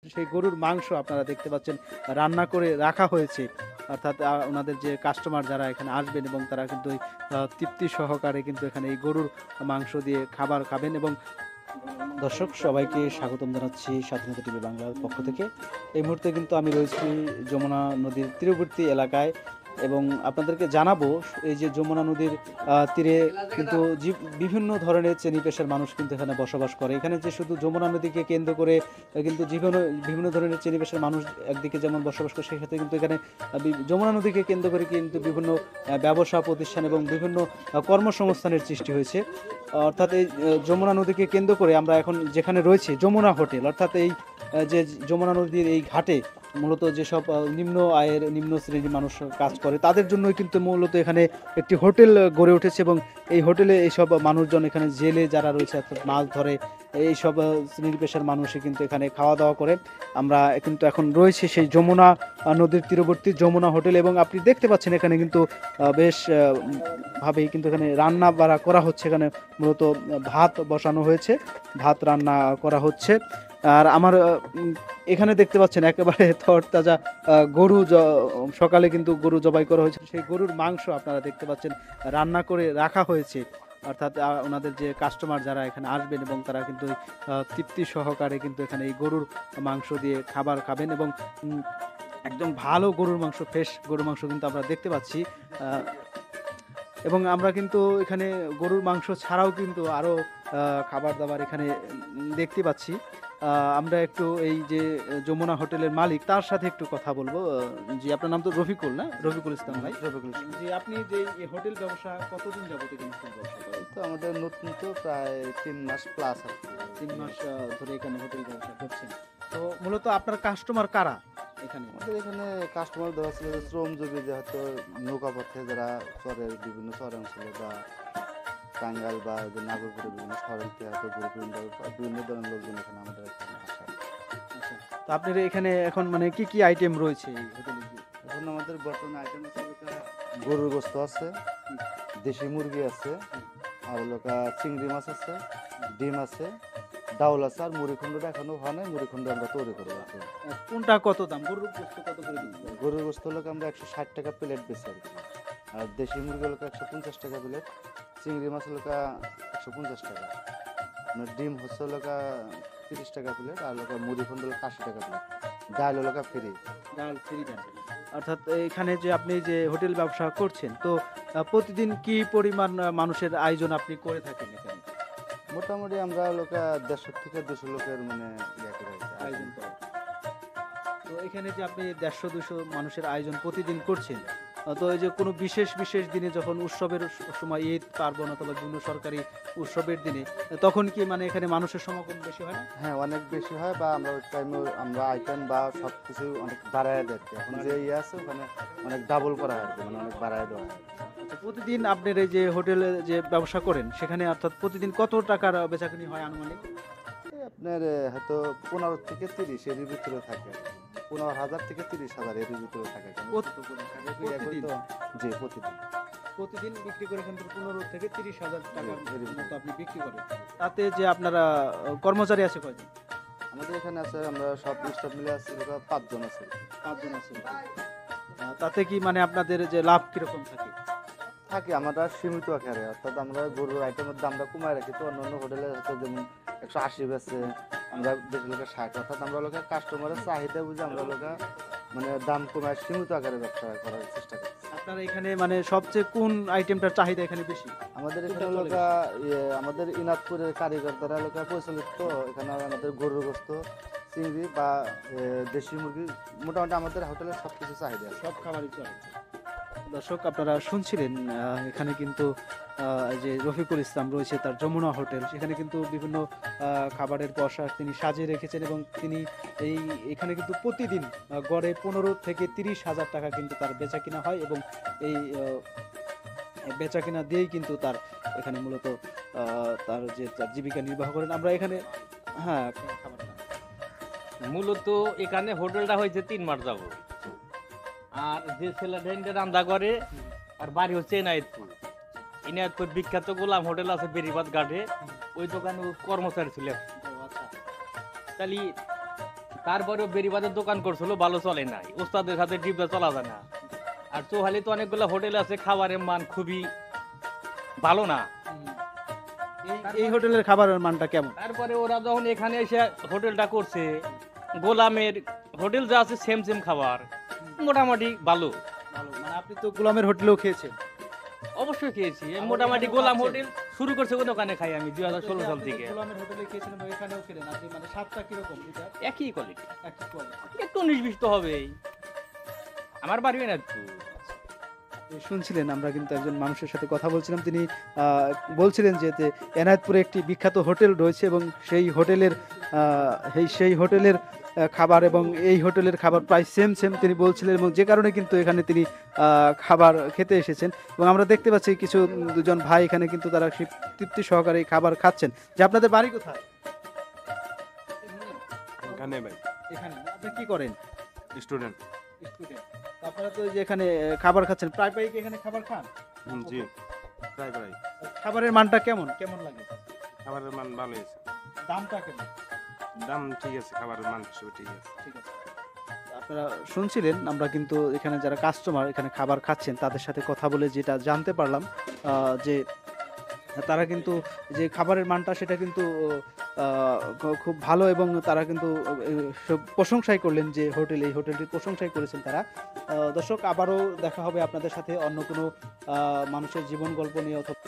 সেই গরুর মাংস আপনারা দেখতে পাচ্ছেন রান্না করে রাখা হয়েছে। অর্থাৎ ওনাদের যে কাস্টমার যারা এখানে আসবেন এবং তারা কিন্তু ওই তৃপ্তি সহকারে কিন্তু এখানে এই গরুর মাংস দিয়ে খাবার খাবেন। এবং দর্শক সবাইকে স্বাগতম জানাচ্ছি স্বাধীনতা টিভি বাংলার পক্ষ থেকে। এই মুহূর্তে কিন্তু আমি রয়েছি যমুনা নদীর তীরবর্তী এলাকায় এবং আপনাদেরকে জানাবো এই যে যমুনা নদীর তীরে কিন্তু বিভিন্ন ধরনের শ্রেণী পেশার মানুষ কিন্তু এখানে বসবাস করে। এখানে যে শুধু যমুনা নদীকে কেন্দ্র করে কিন্তু বিভিন্ন বিভিন্ন ধরনের শ্রেণী পেশার মানুষ একদিকে যেমন বসবাস করে, সেক্ষেত্রে কিন্তু এখানে যমুনা নদীকে কেন্দ্র করে কিন্তু বিভিন্ন ব্যবসা প্রতিষ্ঠান এবং বিভিন্ন কর্মসংস্থানের সৃষ্টি হয়েছে। অর্থাৎ এই যমুনা নদীকে কেন্দ্র করে আমরা এখন যেখানে রয়েছি যমুনা হোটেল, অর্থাৎ এই যে যমুনা নদীর এই ঘাটে মূলত যেসব নিম্ন আয়ের নিম্ন শ্রেণীর মানুষ কাজ করে তাদের জন্যই কিন্তু মূলত এখানে একটি হোটেল গড়ে উঠেছে। এবং এই হোটেলে এইসব মানুষজন এখানে জেলে যারা রয়েছে অর্থাৎ মাছ ধরে এইসব শ্রেণীর পেশার মানুষই কিন্তু এখানে খাওয়া দাওয়া করে। আমরা কিন্তু এখন রয়েছে সেই যমুনা নদীর তীরবর্তী যমুনা হোটেল এবং আপনি দেখতে পাচ্ছেন এখানে কিন্তু বেশ ভাবেই কিন্তু এখানে রান্না বাড়া করা হচ্ছে। এখানে মূলত ভাত বসানো হয়েছে, ভাত রান্না করা হচ্ছে। আর আমার এখানে দেখতে পাচ্ছেন একেবারে তরতাজা গরু সকালে কিন্তু গরু জবাই করা হয়েছে, সেই গরুর মাংস আপনারা দেখতে পাচ্ছেন রান্না করে রাখা হয়েছে। অর্থাৎ ওনাদের যে কাস্টমার যারা এখানে আসবেন এবং তারা কিন্তু তৃপ্তি সহকারে কিন্তু এখানে এই গরুর মাংস দিয়ে খাবার খাবেন। এবং একদম ভালো গরুর মাংস, ফ্রেশ গরুর মাংস কিন্তু আমরা দেখতে পাচ্ছি। এবং আমরা কিন্তু এখানে গরুর মাংস ছাড়াও কিন্তু আরও খাবার দাবার এখানে দেখতে পাচ্ছি। আমরা একটু এই যে যমুনা হোটেলের মালিক তার সাথে একটু কথা বলবো। জি, আপনার নাম তো রফিকুল, না? রফিকুল ইসলাম ভাই। রফিকুল ইসলাম। জি, আপনি যে এই হোটেল ব্যবসা কতদিন যাবত এখানে ব্যবসা করেন? তো আমাদের নতুন তো প্রায় 3 মাস প্লাস আর কি। 3 মাস ধরে এখানে হোটেল ব্যবসা করছেন। তো মূলত আপনার কাস্টমার কারা এখানে? আমাদের এখানে কাস্টমার ধরা ছিল যে শ্রমজীবী, যে হয়তো নৌকা পথে যারা চরের বিভিন্ন চরাঞ্চলে বা টাঙ্গাইল বা যে নাগরপুরে বিভিন্ন শহরের থেকে হয়তো বিভিন্ন ধরনের লোকজন এখানে আমাদের এখানে আসে। আচ্ছা, তো আপনার এখানে এখন মানে কি কি আইটেম রয়েছে এই হোটেলে? এখন আমাদের বর্তমানে আইটেম আছে গরুর গোস্ত আছে, দেশি মুরগি আছে, আর লোকা চিংড়ি মাছ আছে, ডিম আছে, ডাউল আছে, আর মুড়িখণ্ডটা এখনো হয় নাই, মুড়িখণ্ড আমরা তৈরি করে রাখি। কোনটা কত দাম? গরুর গোশত কত করে দিচ্ছেন? গরুর গোস্ত লোক আমরা 160 টাকা প্লেট বেশি আর কি। আর দেশি মুরগি লোক 150 টাকা প্লেট, চিংড়ি মাছ লোকা 150 টাকা, আপনার ডিম হচ্ছে লোকা 30 টাকা প্লেট, আর লোকা মুড়িখণ্ড লোক 80 টাকা প্লেট, ডাল লোকা ফ্রি। ডাল ফ্রি দেন। অর্থাৎ এখানে যে আপনি যে হোটেল ব্যবসা করছেন, তো প্রতিদিন কি পরিমাণ মানুষের আয়োজন আপনি করে থাকেন এখানে? মোটামুটি আমরা লোকা 150 থেকে 200 লোকের মানে ইয়ে করে আর কি, আয়োজন করেন। তো এখানে যে আপনি 150-200 মানুষের আয়োজন প্রতিদিন করছেন, তো এই যে কোনো বিশেষ বিশেষ দিনে যখন উৎসবের সময় ঈদ পার্বণ অথবা বিভিন্ন সরকারি উৎসবের দিনে, তখন কি মানে এখানে মানুষের সমাগম বেশি হয় না? হ্যাঁ অনেক বেশি হয়, বা আমরা ওই টাইমে আমরা আইটেম বা সব কিছু অনেক বাড়ায় দেয় আর কি। এখন যে ইয়ে আছে ওখানে অনেক ডাবল করা হয় আর কি, মানে অনেক বাড়ায় দেওয়া হয়। আচ্ছা, প্রতিদিন আপনার এই যে হোটেলে যে ব্যবসা করেন সেখানে অর্থাৎ প্রতিদিন কত টাকার বেচাকেনি হয় আনুমানিক? এই আপনার হয়তো 15 থেকে 30 এর ভিতরে থাকে, 15,000 থেকে 30,000 এর ভিতরে থাকে। প্রতিদিন? জি প্রতিদিন। প্রতিদিন বিক্রি করে কিন্তু 15 থেকে 30,000 টাকার মতো আপনি বিক্রি করেন। তাতে যে আপনারা কর্মচারী আছে কয়জন? আমাদের এখানে আছে, আমরা সব স্টাফ মিলে আছি 5 জন আছে। 5 জন আছে। তাতে কি মানে আপনাদের যে লাভ কিরকম থাকে? থাকে আমরা সীমিত আকারে, অর্থাৎ আমরা গরুর আইটেমের দামটা কমায় রাখি। তো অন্য অন্য হোটেলে হয়তো যেমন 180 বেচে, আমরা বেশি লোকের 60, অর্থাৎ আমরা লোকের কাস্টমারের চাহিদা বুঝে আমরা লোকের মানে দাম কমায় সীমিত আকারে ব্যবসা করার চেষ্টা করি। আপনার এখানে মানে সবচেয়ে কোন আইটেমটার চাহিদা এখানে বেশি? আমাদের এখানে লোকা আমাদের ইনাদপুরের কারিগর দ্বারা লোকা পরিচালিত। তো এখানে আমাদের গরুর গোস্ত, চিংড়ি বা দেশি মুরগি, মোটামুটি আমাদের হোটেলের সব কিছু চাহিদা আছে। সব খাবারই চলে। দর্শক আপনারা শুনছিলেন এখানে কিন্তু এই যে রফিকুল ইসলাম রয়েছে তার যমুনা হোটেল, সেখানে কিন্তু বিভিন্ন খাবারের পসরা তিনি সাজিয়ে রেখেছেন এবং তিনি এখানে কিন্তু প্রতিদিন গড়ে 15 থেকে 30,000 টাকা কিন্তু তার বেচা কিনা হয়। এবং এই বেচা কিনা দিয়েই কিন্তু তার এখানে মূলত তার জীবিকা নির্বাহ করেন। আমরা এখানে হ্যাঁ খাবার মূলত এখানে হোটেলটা হয়েছে 3 মাস যাব। আর যে ছেলেটা রান্না করে আর বাড়ি হচ্ছে ইনায়তপুর বিখ্যাত গোলাম হোটেল আছে বেরিবাদ ঘাটে, ওই দোকানে কর্মচারী ছিল। তাহলে তারপরেও বেরিবাদের দোকান করছিল, ভালো চলে নাই, ওস্তাদের সাথে ডিপটা চলা যায় না। আর চৌহালি তো অনেকগুলো হোটেল আছে, খাবারের মান খুবই ভালো না। এই হোটেলের খাবারের মানটা কেমন? তারপরে ওরা যখন এখানে এসে হোটেলটা করছে, গোলামের হোটেল যা আছে সেম সেম খাবার, মোটামুটি ভালো। ভালো, মানে আপনি তো গোলামের হোটেলেও খেয়েছেন? অবশ্যই খেয়েছি, এই আবার মোটামুটি এখানেও গোলাম খাচ্ছেন? হোটেল শুরু করছে কোন দোকানে খাই আমি 2016 সাল আপনি থেকে। তো গোলামের হোটেলে খেয়েছেন এবং এখানেও খেলেন, আপনি মানে স্বাদটা কিরকম এটা? একই কোয়ালিটি, একই quality। একটু 19-20 তো হবেই, আমার বাড়ি না একটু। আপনি শুনছিলেন, আমরা কিন্তু একজন মানুষের সাথে কথা বলছিলাম, তিনি বলছিলেন যে এনায়েতপুরে একটি বিখ্যাত হোটেল রয়েছে এবং সেই হোটেলের খাবার এবং এই হোটেলের খাবার প্রায় সেম সেম তিনি বলছিলেন, এবং যে কারণে কিন্তু এখানে তিনি খাবার খেতে এসেছেন। এবং আমরা দেখতে পাচ্ছি কিছু দুজন ভাই এখানে কিন্তু তারা সেই তৃপ্তি সহকারে এই খাবার খাচ্ছেন। যে আপনাদের বাড়ি কোথায়? এখানে ভাই এখানে। আপনি কি করেন? স্টুডেন্ট। স্টুডেন্ট। আপনারা তো এই যে এখানে খাবার খাচ্ছেন, প্রায় প্রায় কি এখানে খাবার খান? জি প্রায় প্রায়। খাবারের মানটা কেমন কেমন লাগে? খাবারের মান ভালো আছে, দামটা কেমন? দাম ঠিক আছে, খাবারের মান হিসেবে ঠিক আছে। ঠিক আছে। আপনারা শুনছিলেন, আমরা কিন্তু এখানে যারা কাস্টমার এখানে খাবার খাচ্ছেন তাদের সাথে কথা বলে যেটা জানতে পারলাম, যে তারা কিন্তু যে খাবারের মানটা সেটা কিন্তু খুব ভালো, এবং তারা কিন্তু সব প্রশংসাই করলেন, যে এই হোটেলটির প্রশংসাই করেছেন তারা। দর্শক, আবারও দেখা হবে আপনাদের সাথে অন্য কোনো মানুষের জীবন গল্প নিয়ে অথবা